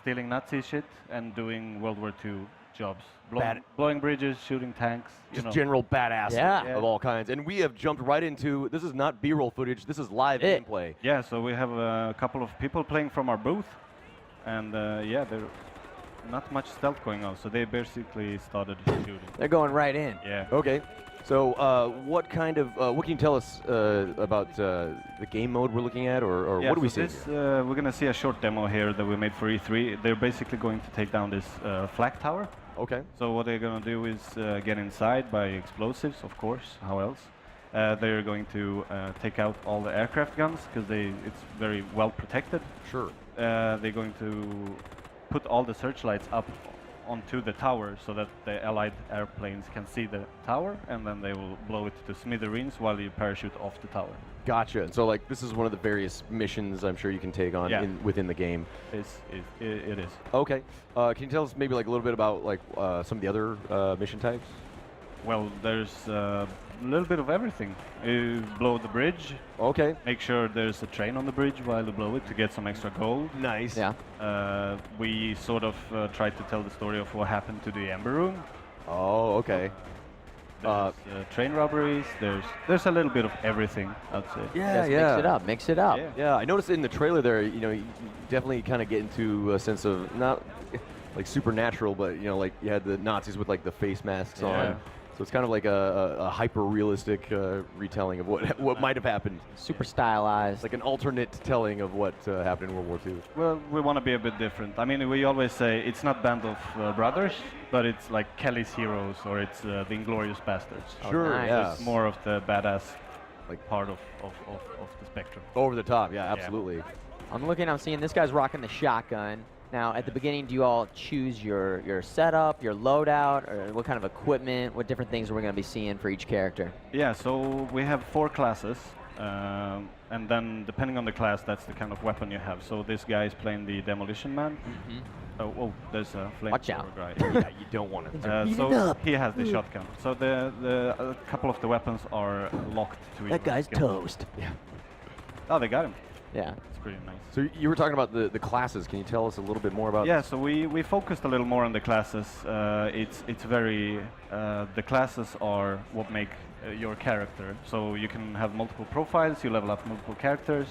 stealing Nazi shit and doing World War II jobs. Bad- Blowing bridges, shooting tanks. You Just know. general badass Yeah. of all kinds. And we have jumped right into, this is not B-roll footage, this is live gameplay. Yeah, so we have a couple of people playing from our booth, and yeah, there's not much stealth going on, so they basically started shooting. They're going right in. Yeah. Okay. So what kind of, what can you tell us about the game mode we're looking at, or Yeah, what do we so see this, here? we're gonna see a short demo here that we made for E3. They're basically going to take down this flak tower. Okay. So what they're gonna do is get inside by explosives, of course. How else? They're going to take out all the aircraft guns because it's very well protected. Sure. They're going to put all the searchlights up onto the tower so that the Allied airplanes can see the tower, and then they will blow it to smithereens while you parachute off the tower. Gotcha. And so, like, this is one of the various missions I'm sure you can take on Yeah. within the game. It is. Okay. Can you tell us maybe like a little bit about like some of the other mission types? Well, there's a little bit of everything. You blow the bridge, Okay. make sure there's a train on the bridge while you blow it to get some extra gold. Nice. Yeah. We sort of tried to tell the story of what happened to the Ember Room. Oh, okay. There's train robberies. There's a little bit of everything, I'd say. Yeah, Just yeah. mix it up. Mix it up. Yeah. Yeah, I noticed in the trailer there, you know, you definitely kind of get into a sense of not like supernatural, but you know, like you had the Nazis with like the face masks Yeah. on. So it's kind of like a hyper-realistic retelling of what might have happened. Super stylized. It's like an alternate telling of what happened in World War II. Well, we want to be a bit different. I mean, we always say it's not Band of Brothers, but it's like Kelly's Heroes or it's the Inglorious Bastards. Sure, nice. yeah. It's more of the badass like part of the spectrum. Over the top, yeah, absolutely. I'm seeing this guy's rocking the shotgun. Now, at the beginning, do you all choose your setup, your loadout, or what kind of equipment, what different things are we going to be seeing for each character? Yeah, so we have 4 classes, and then depending on the class, that's the kind of weapon you have. So this guy is playing the Demolition Man. Oh, there's a Watch out. flamethrower guy. Yeah, you don't want to. So he has the shotgun. So a couple of the weapons are locked to That your guy's skill. toast. Yeah. Oh, they got him. Yeah. It's pretty nice. So you were talking about the classes. Can you tell us a little bit more about? Yeah, so we focused a little more on the classes. It's very the classes are what make your character. So you can have multiple profiles. You level up multiple characters,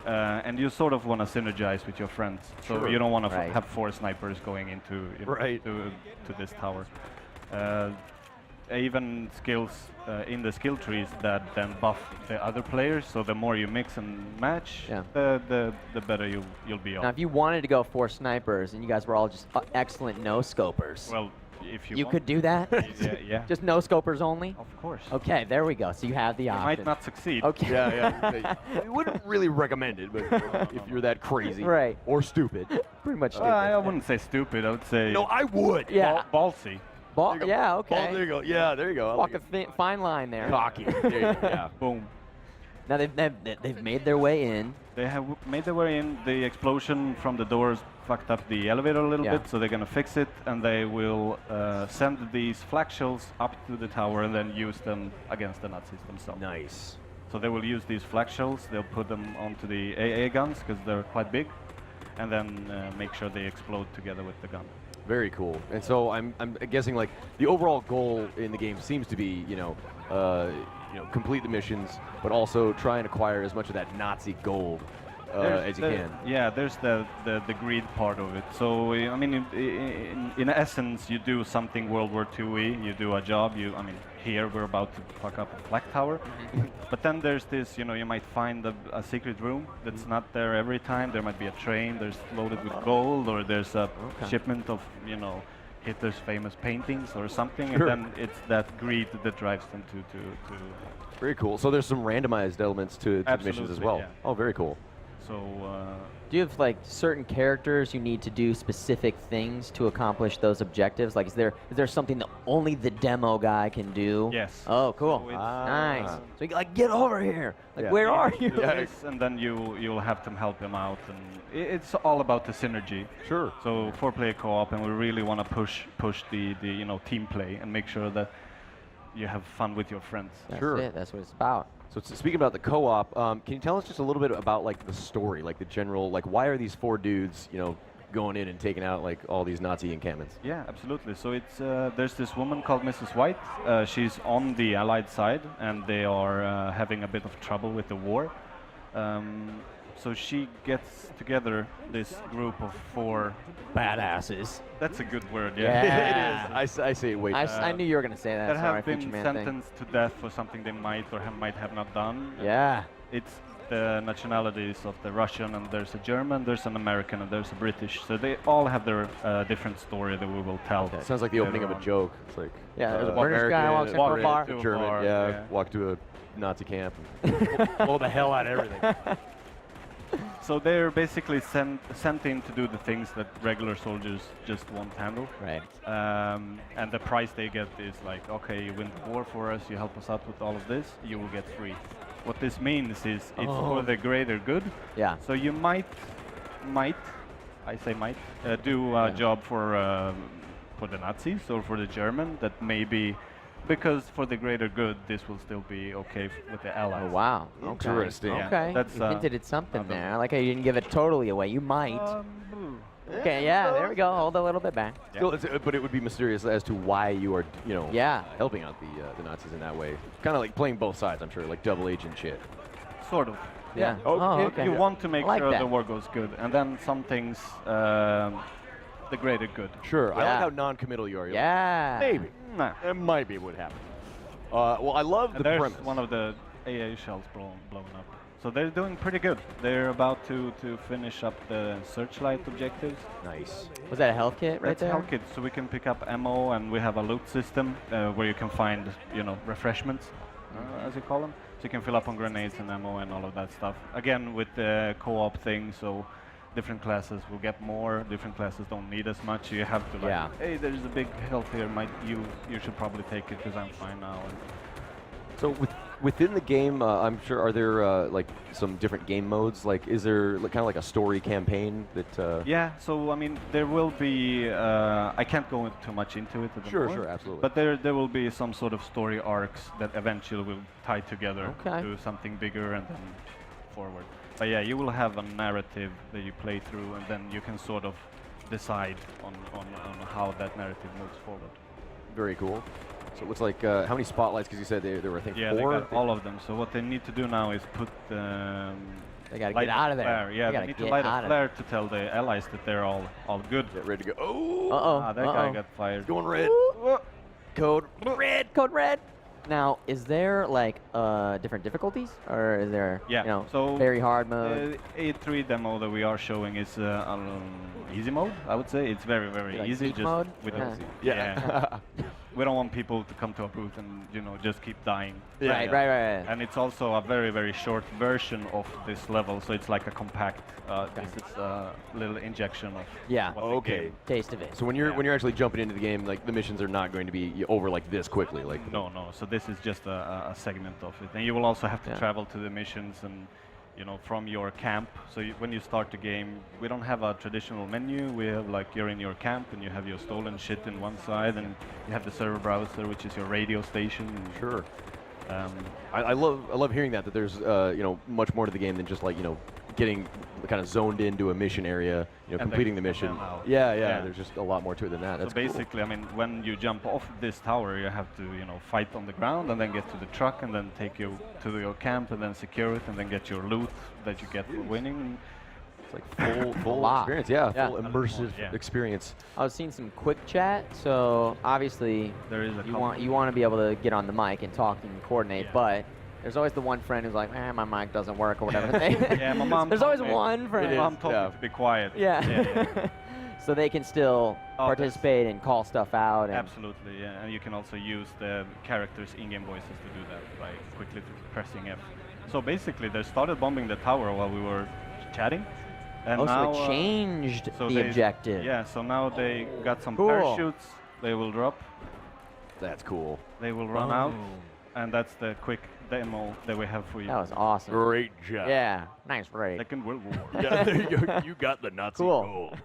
and you sort of want to synergize with your friends. So Sure. you don't want to Right. have 4 snipers going into Right. to this tower. Even skills in the skill trees that then buff the other players. So the more you mix and match, Yeah. the better you'll be Now, off. if you wanted to go 4 snipers and you guys were all just excellent no-scopers, Well, if you you want, could do that? yeah. Just no-scopers only? Of course. Okay, there we go. So you have the You option. might not succeed. Okay. Yeah. We wouldn't really recommend it, but if you're that crazy Right. or stupid. Pretty much. I wouldn't say stupid. I would say No, I would. Yeah. ballsy. Ball, There you go. yeah, Oh, okay. there you go. Yeah, there you go. I Walk like a fine line there. it. Cocky. There you go. Yeah. Boom. Now they've made their way in. They have made their way in. The explosion from the doors fucked up the elevator a little Yeah. bit, so they're gonna fix it, and they will send these flak shells up to the tower and then use them against the Nazis themselves. Nice. So they will use these flak shells. They'll put them onto the AA guns because they're quite big, and then make sure they explode together with the gun. Very cool. And so I'm guessing like the overall goal in the game seems to be, complete the missions, but also try and acquire as much of that Nazi gold as you can. Yeah, there's the greed part of it. So I mean, in essence, you do something World War II-y. You do a job. Here we're about to fuck up a flak tower, but then there's this. You might find a secret room that's not there every time. There might be a train. There's loaded with gold, or there's a shipment of Hitler's famous paintings or something, Sure. and then it's that greed that drives them to. Very cool. So there's some randomized elements to the missions as Absolutely, well. yeah. Oh, very cool. So. Do you have like certain characters you need to do specific things to accomplish those objectives? Like, is there something that only the demo guy can do? Yes. Oh, cool. So it's- Nice. So you like get over here. Like, Yeah. where are you? Yeah. Yes, and then you'll have to help him out, and it's all about the synergy. Sure. So 4-player co-op, and we really want to push the team play and make sure that you have fun with your friends. That's Sure. it. That's what it's about. So speaking about the co-op, can you tell us just a little bit about like the story, like the general, like why are these 4 dudes, going in and taking out like all these Nazi encampments. Yeah, absolutely. So it's there's this woman called Mrs. White. She's on the Allied side, and they are having a bit of trouble with the war. So she gets together this group of 4. Badasses. That's a good word. Yeah. Yeah. It is. I say it way. I knew you were going to say that. That Sorry, have been Future Man thing. sentenced to death for something they might or might have not done. Yeah. It's the nationalities of the Russian, and there's a German, there's an American, and there's a British. So they all have their different story that we will tell. It sounds like the opening of a later on. joke. It's like Yeah, there's a uh, British guy walks into a American, bar. To a German, bar, yeah, yeah. walk to a Nazi camp, and blow the hell out of everything. So they're basically sent in to do the things that regular soldiers just won't handle. Right. And the price they get is like, okay, you win the war for us, you help us out with all of this, you will get free. What this means is it's for the greater good. Yeah. So you might, I say might, do a job for the Nazis or for the German that maybe, because for the greater good, this will still be okay with the Allies. Oh, wow. Okay. Interesting. Yeah, Okay. that's, you hinted at something another- there. I like how you didn't give it totally away. You might. Okay, yeah, there we go. Hold a little bit back. Yeah. Still, but it would be mysterious as to why you are, Yeah. helping out the Nazis in that way. Kind of like playing both sides, I'm sure, like double agent shit. Sort of. Yeah. Oh, Oh, You- okay. You want to make I like sure that. the war goes good, and then some things, the greater good. Sure. I like Yeah. how non-committal you are. You're like, Yeah. maybe. Nah. It might be what happened. Well, I love And the there's premise. one of the AA shells blown up. So they're doing pretty good. They're about to finish up the searchlight objectives. Nice. Was that a health kit right That's there? health kit, so we can pick up ammo, and we have a loot system where you can find, refreshments, as you call them. So you can fill up on grenades and ammo and all of that stuff. Again, with the co-op thing, so different classes will get more, different classes don't need as much. You have to like, Yeah. hey, there's a big health here. You should probably take it because I'm fine now. And So within the game, I'm sure, are there like some different game modes? Like, is there kind of like a story campaign that? yeah, so I mean, there will be. I can't go too much into it at the Sure, moment. sure, absolutely. But there will be some sort of story arcs that eventually will tie together Okay. to something bigger and then forward. But yeah, you will have a narrative that you play through, and then you can sort of decide on how that narrative moves forward. Very cool. So it looks like how many spotlights? Because you said there were I think Yeah, 4. they got all of them. So what they need to do now is put They got to light get out of there. flare. Yeah, they they gotta need to get light out a of flare to tell the allies that they're all good. Get ready to go. Oh, Uh-oh. Ah, that guy got fired. going red. Code red. Code red. Now, is there like different difficulties, or is there Yeah, so, very hard mode? A3 demo that we are showing is easy mode. I would say it's very Like easy. geek mode? We don't Yeah. we don't want people to come to a booth and just keep dying. Yeah, right, yeah. right. And it's also a very short version of this level, so it's like a compact. This is a little injection of Yeah. what the Okay. game- Taste of it. So when you're actually jumping into the game, like the missions are not going to be over like this quickly. Like No. So this is just a segment of it, and you will also have to Yeah. travel to the missions and from your camp. So when you start the game, we don't have a traditional menu. We have like you're in your camp and you have your stolen shit in one side, and you have the server browser, which is your radio station. And, Sure. Um, I love hearing that there's much more to the game than just like getting kind of zoned into a mission area, then completing the from mission. then out. Yeah, Yeah. There's just a lot more to it than that. so That's cool. basically, I mean, when you jump off this tower, you have to fight on the ground and then get to the truck and then take you to your camp and then secure it and then get your loot that you get for winning. It's like full lot. experience. Yeah, Yeah. full immersive Yeah. experience. I was seeing some quick chat, so obviously There is a you want to be able to get on the mic and talk and coordinate, Yeah. but there's always the one friend who's like, my mic doesn't work or whatever. Yeah, my mom There's told always me- one My friend. mom told Yeah. me to be quiet. Yeah. So they can still Oh, participate and call stuff out. And Absolutely, yeah. And you can also use the characters' in-game voices to do that by quickly pressing F. So basically, they started bombing the tower while we were chatting. And oh, now, so it changed so the they- objective. Yeah, so now they got some Cool. parachutes. They will drop. That's cool. They will run out. And that's the quick demo that we have for you. That was awesome. Great job. Yeah, nice break. Second World War. Yeah, there you go. You got the Nazi Cool. gold.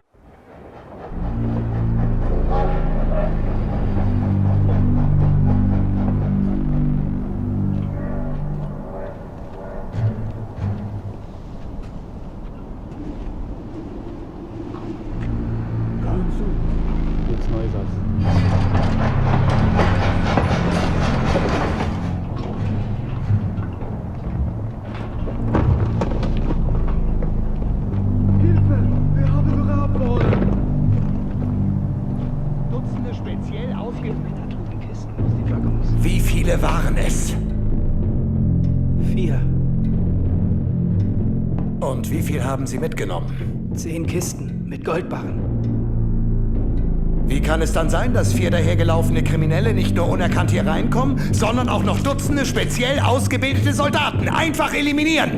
haben Sie mitgenommen? 10 Kisten mit Goldbarren. Wie kann es dann sein, dass 4 dahergelaufene Kriminelle nicht nur unerkannt hier reinkommen, sondern auch noch Dutzende speziell ausgebildete Soldaten einfach eliminieren?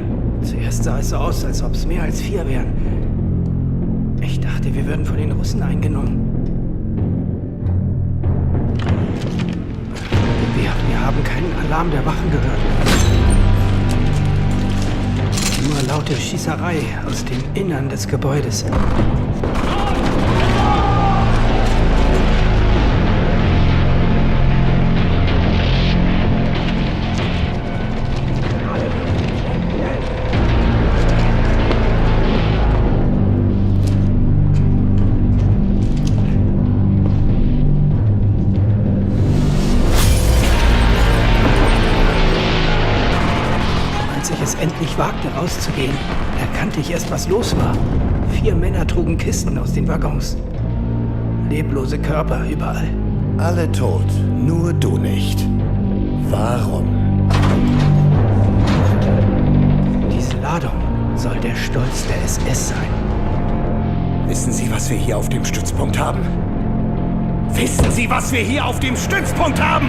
Zuerst sah es so aus, als ob es mehr als 4 wären. Ich dachte, wir würden von den Russen eingenommen. Wir haben keinen Alarm der Wachen gehört. Nur laute Schießerei aus dem Innern des Gebäudes. Als ich es endlich wagte, rauszugehen, erkannte ich erst, was los war. 4 Männer trugen Kisten aus den Waggons. Leblose Körper überall. Alle tot, nur du nicht. Warum? Diese Ladung soll der Stolz der SS sein. Wissen Sie, was wir hier auf dem Stützpunkt haben? Wissen Sie, was wir hier auf dem Stützpunkt haben?